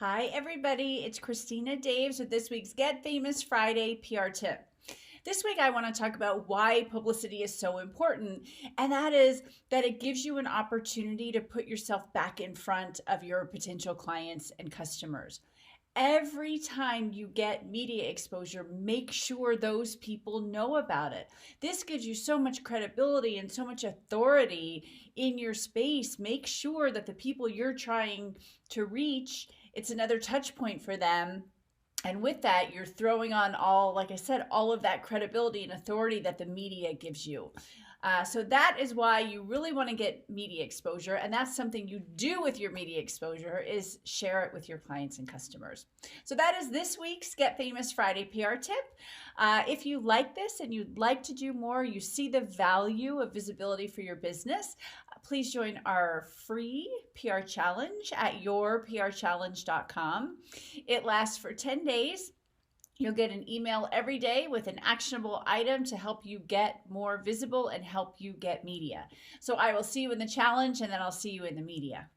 Hi, everybody. It's Christina Daves with this week's Get Famous Friday PR tip. This week, I want to talk about why publicity is so important, and that is that it gives you an opportunity to put yourself back in front of your potential clients and customers. Every time you get media exposure, make sure those people know about it. This gives you so much credibility and so much authority in your space. Make sure that the people you're trying to reach, it's another touch point for them. And with that, you're throwing on all, like I said, all of that credibility and authority that the media gives you. So that is why you really want to get media exposure. And that's something you do with your media exposure is share it with your clients and customers. So that is this week's Get Famous Friday PR tip. If you like this and you'd like to do more, you see the value of visibility for your business, please join our free PR challenge at yourprchallenge.com. It lasts for 10 days. You'll get an email every day with an actionable item to help you get more visible and help you get media. So I will see you in the challenge, and then I'll see you in the media.